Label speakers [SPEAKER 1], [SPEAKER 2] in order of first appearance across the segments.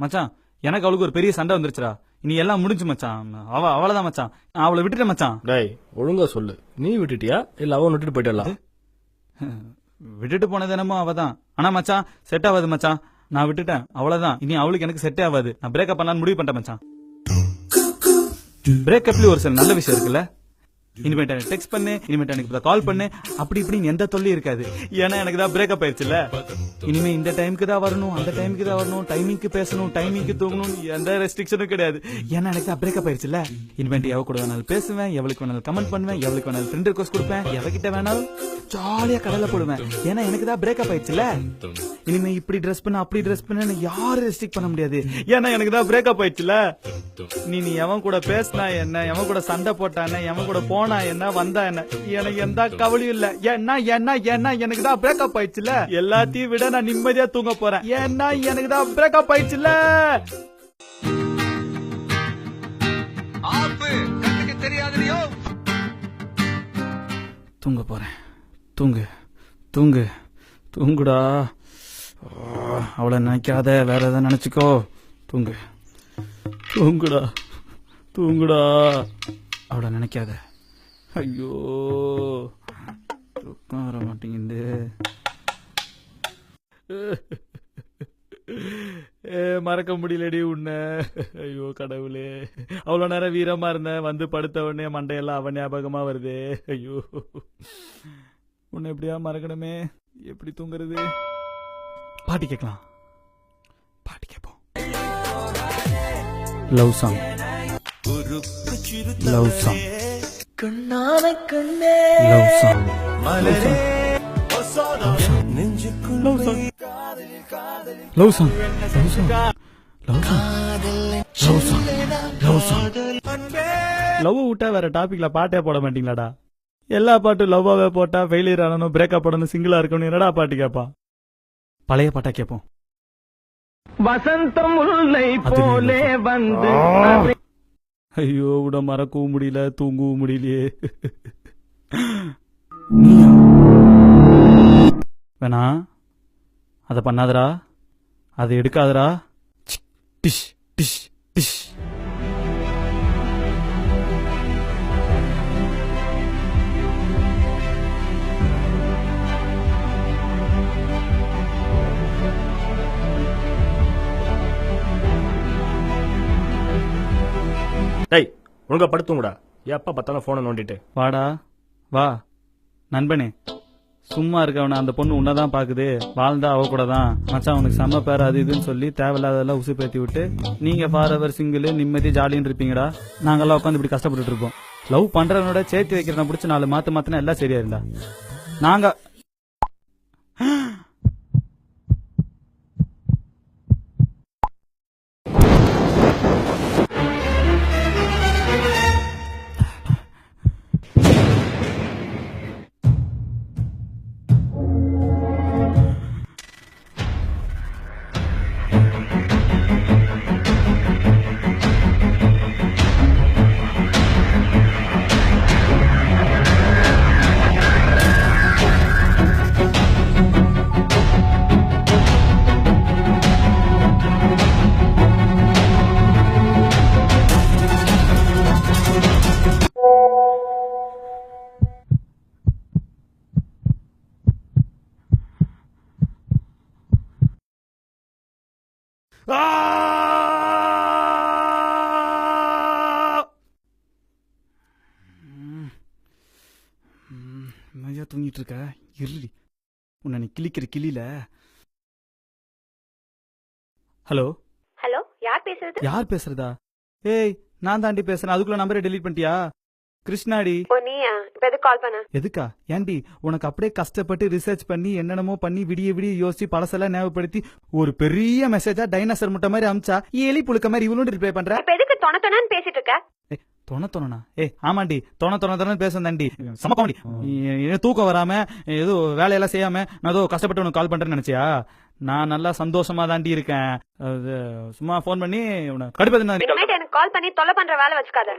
[SPEAKER 1] மச்சான் எனக்கு அவளுக்கு ஒரு பெரிய சண்டை வந்துருச்சுடா. இனி எல்லாம் முடிஞ்சு மச்சான். அவளதான் மச்சான். அவளை விட்டுட்டேன் மச்சான்.
[SPEAKER 2] டேய் ஒழுங்கா சொல்லு, நீ விட்டுட்டியா இல்ல அவன் விட்டுட்டு போயிட்டலாம்?
[SPEAKER 1] விட்டுட்டு போனது என்னமோ அவதான். ஆனா மச்சான் செட் ஆகாது மச்சான். நான் விட்டுட்டேன், அவ்வளவுதான். இனி அவளுக்கு எனக்கு செட்டே ஆகாது. நான் பிரேக்கப் பண்ணலான்னு முடிவு பண்ணிட்டேன் மச்சான். பிரேக்கப்லயும் ஒரு சில நல்ல விஷயம் இருக்குல்ல. இனிமேட்டு எனக்கு டெக்ஸ்ட் பண்ணு, இனிமேட்டு எனக்கு கால் பண்ணு, அப்படி இப்படின்னு எந்த தொல்லையும் இருக்காது. ஏன்னா எனக்கு தான் பிரேக்கப் ஆயிடுச்சுல்ல. இனிமே இந்த டைமுக்கு தான் வரணும், அந்த டைமுக்கு தான் வரணும், டைமிங்க்கு பேசணும், டைமிங்க்கு தூங்கணும், எந்த ரெஸ்ட்ரிக்ஷனும் கிடையாது. ஏன்னா எனக்கு தான் பிரேக்கப் ஆயிடுச்சுல்ல. இனிமேட்டு எவ கூட வேணாலும் பேசுவேன், எவளுக்கு வேணாலும் கமெண்ட் பண்ணுவேன், எவளுக்கு வேணாலும் ஃப்ரெண்ட் ரிக்வெஸ்ட் கொடுப்பேன், எவகிட்ட வேணாலும் ஜாலியா கடலை போடுவேன். ஏன்னா எனக்கு தான் பிரேக்கப் ஆயிடுச்சுல. இனிமே இப்படி ட்ரெஸ் பண்ண அப்படி ட்ரெஸ் பண்ண யாரும் ரெஸ்ட்ரிக்ட் பண்ண முடியாது. ஏன்னா எனக்கு தான் பிரேக்கப் ஆயிடுச்சுல. நீ எவன் கூட பேசினா என்ன, எவன் கூட சண்டை போட்டா என்ன, எவன் கூட போனா என்ன, வந்தா என்ன, எனக்கு எந்த கவலையும் இல்ல. ஏன்னா ஏன்னா ஏன்னா எனக்கு தான் பிரேக்கப் ஆயிடுச்சுல. எல்லாத்தையும் விட நான் நிம்மதியா தூங்க போறேன். ஏன்னா எனக்கு தான் பிரேக்கப் ஆயிடுச்சுல. தூங்க போறேன். தூங்கு தூங்கு தூங்குடா. அவளை நினைக்காத, வேற எதாவது நினைச்சுக்கோ. தூங்கு தூங்குடா தூங்குடா. அவளை நினைக்காத. ஐயோ தூக்கம் வர மாட்டேங்குது. மறக்க முடியலடி உன்னை. ஐயோ கடவுளே, அவ்வளோ நேரம் வீரமா இருந்தேன், வந்து படுத்த உடனே மண்டையெல்லாம் அவன் ஞாபகமா வருது. ஐயோ உன்னை எப்படியா மறக்கணுமே. எப்படி தூங்குறது? பாட்டு கேட்கலாம். பாட்டு கேட்போம். Love song. Love song. Love song. Love song. Love விட்டா வேற டாபிக்ல பாட்டே போட மாட்டீங்களாடா? எல்லா பாட்டும் லவ்வாவே போட்டா ஃபெயிலியர் ஆனனும், பிரேக்கப் பண்ணணும், சிங்கிளா இருக்கணும். என்னடா பாட்டு கேட்பான்? பழைய பாட்டா கேட்போம்.
[SPEAKER 3] வசந்தம் முல்லை போலே வந்து.
[SPEAKER 1] ஐயோ விட மறக்கவும் முடியல, தூங்கவும் முடியலையே. வேணா அத பண்ணாதரா, அதை எடுக்காதரா. Dish dish dish.
[SPEAKER 2] டேய் ஒழுங்கா படுத்துங்கடா. எப்ப பார்த்தாலும் போனை நோண்டிட்டு.
[SPEAKER 1] வாடா வா நண்பனே. சும்மா இருக்கவன அந்த பொண்ணு உன்னதான் பாக்குது, வாழ்ந்தா அவ கூட தான். மச்சான் உனக்கு செம்ம பேர் அது இதுன்னு சொல்லி தேவையில்லாதெல்லாம் உசு பேத்தி விட்டு நீங்க ஃபாரெவர் சிங்கிள் நிம்மதி ஜாலின்னு இருப்பீங்கடா. நாங்கெல்லாம் உட்காந்து இப்படி கஷ்டப்பட்டு இருப்போம். லவ் பண்றவனோட சேர்த்து வைக்கிறத பிடிச்சி 4 மாத்தினா எல்லாம் சரியா இருந்தா நாங்க. மையா தூங்கிட்டு இருக்க இருடி, உன்னை நீ கிளிக்கிற கிளியில. ஹலோ
[SPEAKER 4] ஹலோ, யார் பேசுறது?
[SPEAKER 1] யார் பேசுறதா? ஏய் நான் தாண்டி பேசுறேன். அதுக்குள்ள நம்பரை டெலீட் பண்ணிட்டியா? கிருஷ்ணாடி.
[SPEAKER 4] ஓ நீயா? இப்ப எதுக்கு கால் பண்ண?
[SPEAKER 1] எதுக்கா? ஏண்டி உனக்கு அப்படியே கஷ்டப்பட்டு ரிசர்ச் பண்ணி என்னென்னமோ பண்ணி விடிய யோசிச்சு பழசெல்லாம் ஞாபகப்படுத்தி ஒரு பெரிய மெசேஜா டைனோசர் முட்டை மாதிரி அமிச்சா எலி புழுக்க மாதிரி இவனு ரிப்ளை பண்ற.
[SPEAKER 4] இப்ப எதுக்கு தொண பேசிட்டு இருக்க?
[SPEAKER 1] தொண ஆமாண்டி, தொண பேசுந்தாண்டி. சமப்பாண்டி தூக்கம் வராம ஏதோ வேலையெல்லாம் செய்யாம நான் ஏதோ கஷ்டப்பட்டு உனக்கு கால் பண்றேன்னு நினைச்சியா? நான் நல்லா சந்தோஷமா தாண்டி இருக்கேன். சும்மா போன் பண்ணி
[SPEAKER 4] எனக்கு கால் பண்ணி தொலை பண்ற வேலை வச்சுக்காத.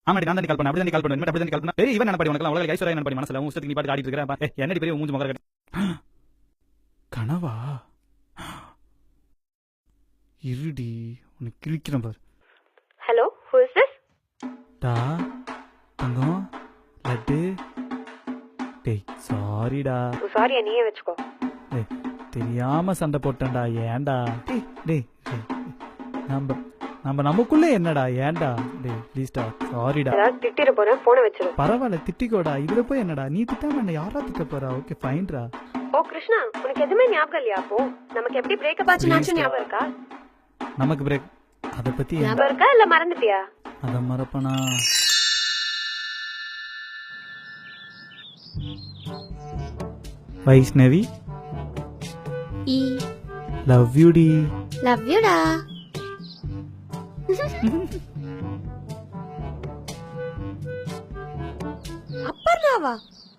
[SPEAKER 1] ஆமாடி நான் தான் கால் பண்ண, அப்படி கால் பண்ணுவேன், அப்படி கால் பண்ண. பெரிய இவன் நினைப்பாடி உனக்கு உலக ஐஸ்வர்யா நினைப்பாடி. மனசுல உன் நீ பாட்டு ஆடிட்டு இருக்கற. என்னடி பெரிய மூஞ்சி முகர கனவா? இருடி உனக்கு கிழிக்கிறேன் பாரு.
[SPEAKER 4] Hello, who is this?
[SPEAKER 1] டா தங்கம் லட்டு. டேய் சாரிடா.
[SPEAKER 4] சாரியா, நீயே வச்சுக்கோ.
[SPEAKER 1] டேய் தெரியாம சண்டை போட்டேன்டா. ஏன்டா? டேய் டேய் டேய், நம்ம நம்ம நமக்குள்ள என்னடா? ஏன்டா? டேய் ப்ளீஸ்டா, சாரிடா.
[SPEAKER 4] ஏதாவது திட்டிட போறேன், போனை வச்சிரு.
[SPEAKER 1] பரவாயில்ல, திட்டிக்கோடா. இதுல போய் என்னடா? நீ திட்டாம என்ன யாரா திட்ட போறா? ஓகே ஃபைன்டா.
[SPEAKER 4] ஓ கிருஷ்ணா, உனக்கு எதுவுமே ஞாபகம் இல்லையா? அப்போ நமக்கு எப்படி பிரேக்கப் ஆச்சுன்னு ஞாபகம் இருக்கா?
[SPEAKER 1] நமக்கு பிரேக் அத பத்தி
[SPEAKER 4] ஞாபகம் இருக்கா இல்ல மறந்துட்டியா?
[SPEAKER 1] அத மறப்பனா? வைஷ்ணவி,
[SPEAKER 5] ஈ
[SPEAKER 1] லவ் யூ டி.
[SPEAKER 5] லவ் யூடா. அப்பர்ணாவா,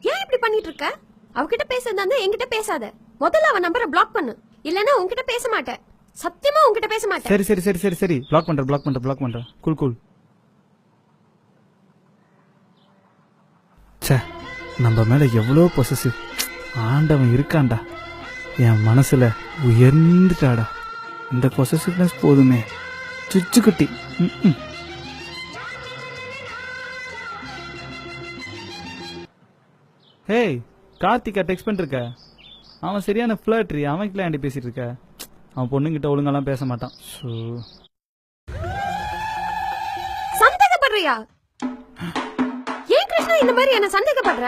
[SPEAKER 5] ஏன் இப்படி பண்ணிட்டு இருக்க? அவகிட்ட பேசுறதா என்கிட்ட பேசாத. முதல்ல அவ நம்பரை பிளாக் பண்ணு, இல்லனா உன்கிட்ட பேச மாட்டேன். சத்தியமா உன்கிட்ட பேச மாட்டேன்.
[SPEAKER 1] சரி சரி சரி சரி சரி, பிளாக் பண்றேன். Cool cool. ச்சே, நம்ம மேல எவ்வளோ பொசசிவ். ஆண்டவன் இருக்கான்டா, என் மனசுல உயர்ந்துட்டாடா. இந்த பொசசிவ்னஸ் போதுமே. சுச்சுக்குட்டி. ஹேய், கார்த்திகா டெக்ஸ்ட் பண்ணிருக்க. அவன் சரியான ஃபிளர்ட்ரி. அவன்கிட்ட ஆண்டி பேசிட்டு இருக்க. அவன் பொண்ணுங்கிட்ட ஒழுங்கெல்லாம் பேச மாட்டான்.
[SPEAKER 5] சந்தேகப்படுறியா? ஏன் கிருஷ்ணா இந்த மாதிரி என்ன சந்தேகப்படுற?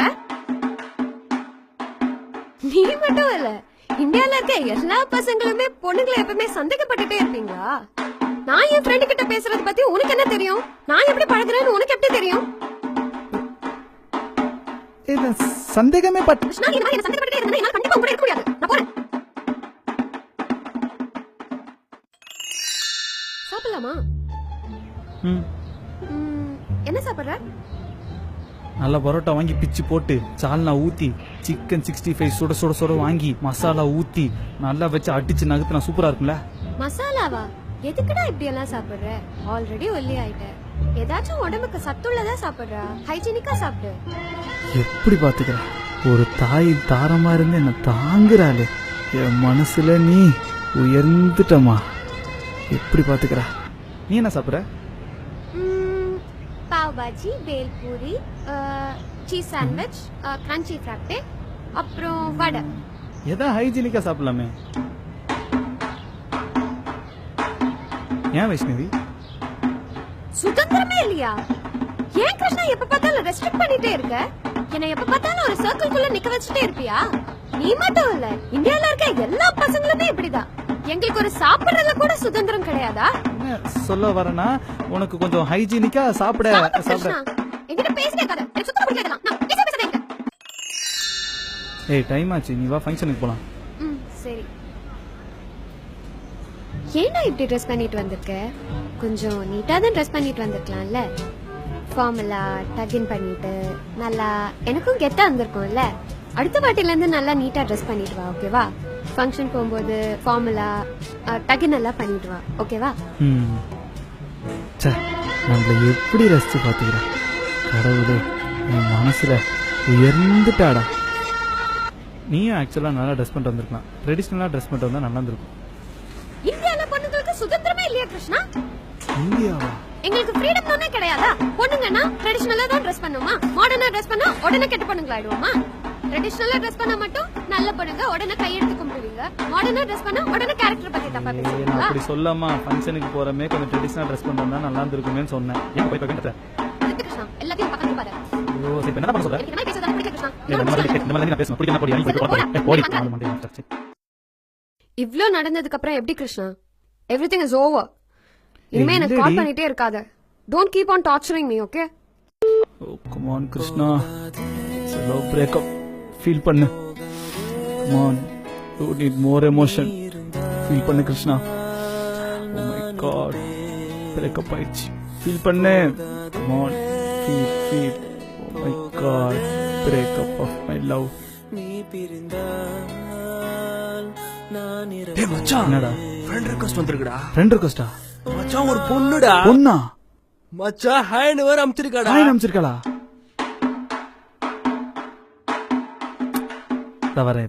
[SPEAKER 5] நீ மட்டும் இல்ல, இந்தியால இருக்க எல்லா பசங்களுமே பொண்ணுங்களை எப்பவுமே சந்தேகப்பட்டுட்டே இருப்பீங்களா? நான் என் ஃப்ரெண்டு கிட்ட பேசுறது பத்தி உனக்கு என்ன தெரியும்? நான் எப்படி பழகுறேன்னு உனக்கு எப்படி தெரியும்?
[SPEAKER 1] சந்தேகமே பட்
[SPEAKER 5] கிருஷ்ணா, நீ இந்த மாதிரி என்ன சந்தேகப்பட்டுட்டே இருந்தா என்னால கண்டிப்பா கூட இருக்க முடியாது. நான் போறேன். சாப்பிடலாமா? என்ன சாப்பிடுற?
[SPEAKER 1] நல்ல பரோட்டா வாங்கி பிச்சு போட்டு சால்னா ஊத்தி சிக்கன் 65 சுட சுட சுட வாங்கி மசாலா ஊத்தி நல்லா வச்சு அடிச்சு நகர்த்தினா சூப்பரா இருக்கும்ல.
[SPEAKER 5] மசாலாவா? எதுக்குடா இப்படி எல்லாம் சாப்பிடுற? ஆல்ரெடி ஒல்லி ஆயிட்ட. ஏதாச்சும் உடம்புக்கு சத்துள்ளதா சாப்பிடுறா. ஹைஜீனிக்கா சாப்பிடு.
[SPEAKER 1] எப்படி பாத்துக்கிற? ஒரு தாய் தாரமா இருந்து என்ன தாங்குறாளே. என் மனசுல நீ உயர்ந்துட்டமா. எப்படி பாத்துக்கிற? நீ என்ன சாப்பிடுற?
[SPEAKER 5] பாவ் பாஜி, பேல் பூரி, சீஸ் சாண்ட்விச், கிரன்ச்சி ஃப்ராப்டே, அப்புறம் வடை.
[SPEAKER 1] எதா ஹைஜீனிக்கா சாப்பிடலாமே. ஏன் வைஷ்ணவி?
[SPEAKER 5] சுதந்திரமே இல்லையா? ஏன் கிருஷ்ணா எப்ப பார்த்தாலும் ரெஸ்ட்ரிக்ட் பண்ணிட்டே இருக்க? என்ன எப்ப பார்த்தாலும் ஒரு சர்க்கிள்குள்ள நிக்க வச்சுட்டே இருப்பியா? நீ மட்டும் இல்ல, இந்தியால இருக்க எல்லா பசங்களுமே இப்படிதான். எங்களுக்கு ஒரு சாப்பிடுறதுல கூட சுதந்திரம் கிடையாதா?
[SPEAKER 1] என்ன சொல்ல வரனா, உனக்கு கொஞ்சம் ஹைஜீனிக்கா சாப்பிட.
[SPEAKER 5] என்கிட்ட பேசிட்டே இருக்காத. எனக்கு சுத்தமா பிடிக்கல. நான் பேசவே இல்ல.
[SPEAKER 1] ஏய் டைம் ஆச்சு, நீ வா ஃபங்க்ஷனுக்கு போலாம்.
[SPEAKER 5] சரி. ஏன்டா இப்படி ட்ரெஸ் பண்ணிட்டு வந்திருக்க? கொஞ்சம் நீட்டா தான் ட்ரெஸ் பண்ணிட்டு வந்திருக்கலாம்ல. ஃபார்மலா டகின் பண்ணிட்டு நல்லா எனக்கும் கெத்தா வந்திருக்கும்ல. அடுத்த வாட்டில இருந்து நல்லா நீட்டா ட்ரெஸ் பண்ணிட்டு வா, ஓகேவா? ஃபங்க்ஷன் போகும்போது ஃபார்மலா டகின் எல்லாம் பண்ணிட்டு வா, ஓகேவா?
[SPEAKER 1] நம்மள எப்படி ரசிச்சு பாத்துக்கிறேன். கடவுளே, என் மனசுல உயர்ந்துட்டாடா. நீயும் ஆக்சுவலா நல்லா ட்ரெஸ் பண்ணிட்டு வந்திருக்கலாம். ட்ரெடிஷ்னலா ட்ரெஸ் பண்ணிட்டு வந்தா நல்லா இருந்திருக்கும்.
[SPEAKER 5] இந்தியால பொண்ணுங்களுக்கு சுதந்திரமே இல்லையா கிருஷ்ணா?
[SPEAKER 1] இந்தியாவா?
[SPEAKER 5] எங்களுக்கு ஃப்ரீடம் தானே கிடையாதா? பொண்ணுங்கன்னா ட்ரெடிஷனலா தான் ட்ரெஸ் பண்ணுமா? மாடர்னா ட்ரெஸ் பண்ணா உடனே கெட்ட பொண்ணுங்களா ஆயிடுவோமா? ட்ரெடிஷனலா ட்ரெஸ் பண்ணா மட்டும் நல்ல பொண்ணுங்க உடனே கையெடுத்து கும்பிடுவீங்க. மாடர்னா ட்ரெஸ் பண்ணா உடனே கேரக்டர் பத்தி தப்பா
[SPEAKER 1] நான்
[SPEAKER 5] பேசுவீங்களா?
[SPEAKER 1] அப்படி சொல்லாமா, ஃபங்க்ஷனுக்கு போறமே கொஞ்சம் ட்ரெடிஷனலா ட்ரெஸ் பண்ணிட்டு வந்தா நல்லா இருந்திருக்குமேன்னு சொன்னேன். ஏன் போய் பக்கத்துல
[SPEAKER 5] நிறுத்து கிருஷ்ணா, எல்லாத்தையும் பக்கத்துல பாரு.
[SPEAKER 1] ஐயோ, சரி என்ன பண்ண சொல்ற?
[SPEAKER 5] எனக்கு என்ன பேசுறதா பிடிக்க கிருஷ்ணா.
[SPEAKER 1] இந்த மாதிரி நான் பேசணும். பிடிக்கணும் போடி. போடி. நாலு மண்டை மாஸ்டர்.
[SPEAKER 5] இவ்ளோ நடந்ததுக்கு அப்புறம் எப்படி கிருஷ்ணா? Everything is over. இனிமே எனக்கு கால் பண்ணிட்டே இருக்காத. Don't keep on torturing me, okay?
[SPEAKER 1] Oh, come on, Krishna. It's a love breakup. Feel பண்ணு. Come on. You need more emotion. Feel பண்ணு, Krishna. Oh my God. Breakup ஆயிடுச்சு. Feel பண்ணு. Come on. Feel. Oh my God. Breakup of my love.
[SPEAKER 2] டேய் மச்சான்,
[SPEAKER 1] என்னடா?
[SPEAKER 2] Friend request வந்திருக்குடா.
[SPEAKER 1] Friend ரிக்வெஸ்டா?
[SPEAKER 2] மச்சான் ஒரு பொண்ணுடா.
[SPEAKER 1] பொண்ணா?
[SPEAKER 2] மச்சான் ஹேண்ட் வேற அமுச்சிருக்காடா.
[SPEAKER 1] ஹாய் அனுப்பிச்சிருக்காளா? தவறே.